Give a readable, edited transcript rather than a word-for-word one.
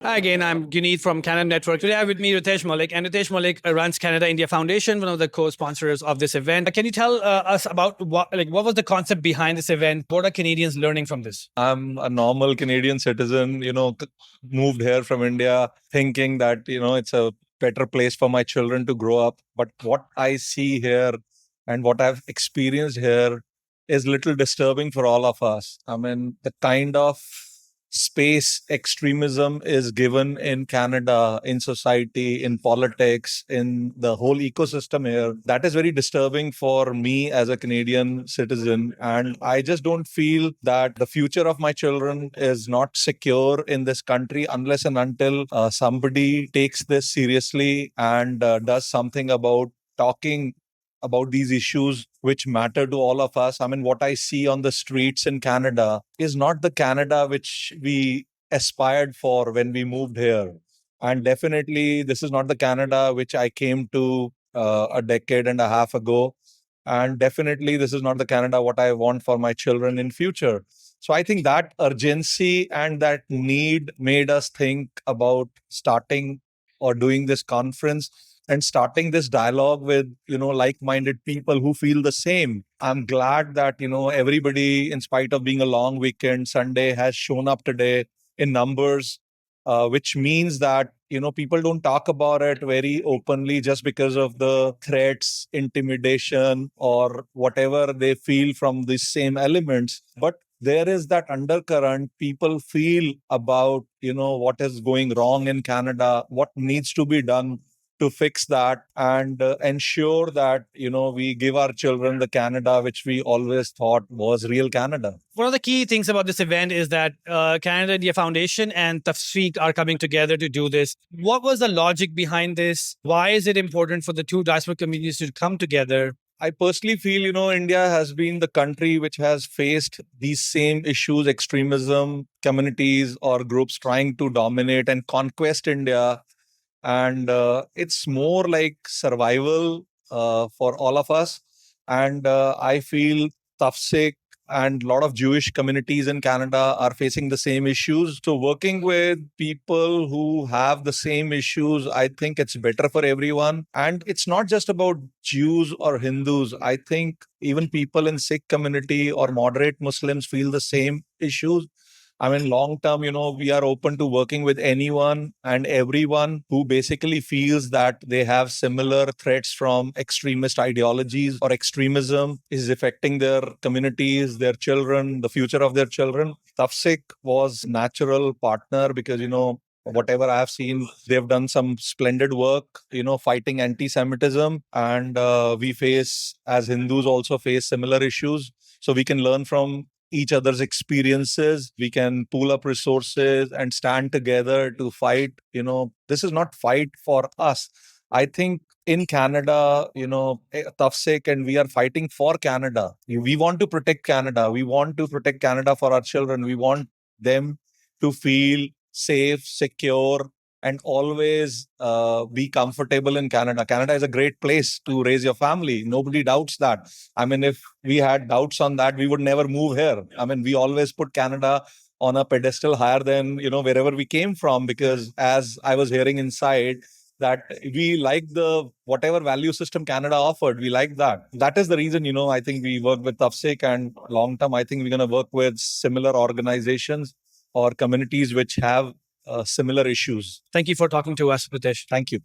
Hi again, I'm Guneet from Canada Network. Today I have with me Ritesh Malik, and Ritesh Malik runs Canada India Foundation, one of the co-sponsors of this event. Can you tell us about what was the concept behind this event? What are Canadians learning from this? I'm a normal Canadian citizen, moved here from India thinking that, it's a better place for my children to grow up. But what I see here and what I've experienced here is little disturbing for all of us. I mean, the kind of space extremism is given in Canada, in society, in politics, in the whole ecosystem here, that is very disturbing for me as a Canadian citizen. And I just don't feel that the future of my children is not secure in this country unless and until somebody takes this seriously and does something about talking about these issues which matter to all of us. I mean, what I see on the streets in Canada is not the Canada which we aspired for when we moved here. And definitely, this is not the Canada which I came to a decade and a half ago. And definitely, this is not the Canada what I want for my children in future. So I think that urgency and that need made us think about starting or doing this conference and starting this dialogue with like-minded people who feel the same. I'm glad that everybody, in spite of being a long weekend, Sunday has shown up today in numbers, which means that people don't talk about it very openly just because of the threats, intimidation, or whatever they feel from these same elements. But there is that undercurrent people feel about what is going wrong in Canada, what needs to be done to fix that and ensure that we give our children the Canada which we always thought was real Canada. One of the key things about this event is that Canada India Foundation and TASFIK are coming together to do this. What was the logic behind this? Why is it important for the two diaspora communities to come together? I personally feel, India has been the country which has faced these same issues, extremism, communities or groups trying to dominate and conquest India. And it's more like survival for all of us. And I feel TAFSIC and a lot of Jewish communities in Canada are facing the same issues. So working with people who have the same issues, I think it's better for everyone. And it's not just about Jews or Hindus. I think even people in Sikh community or moderate Muslims feel the same issues. I mean, long term, we are open to working with anyone and everyone who basically feels that they have similar threats from extremist ideologies or extremism is affecting their communities, their children, the future of their children. Tafsik was natural partner because, whatever I have seen, they've done some splendid work, fighting anti-Semitism. And we face, as Hindus, also face similar issues. So we can learn from each other's experiences. We can pool up resources and stand together to fight. This is not fight for us. I think in Canada, Tafsik and we are fighting for Canada. We want to protect Canada. We want to protect Canada for our children. We want them to feel safe, secure, and always be comfortable in Canada. Canada is a great place to raise your family. Nobody doubts that. I mean, if we had doubts on that, we would never move here. I mean, we always put Canada on a pedestal higher than, wherever we came from, because as I was hearing inside, that we like the whatever value system Canada offered. We like that. That is the reason, I think we work with Tafsik, and long term, I think we're going to work with similar organizations or communities which have similar issues. Thank you for talking to us, Ritesh. Thank you.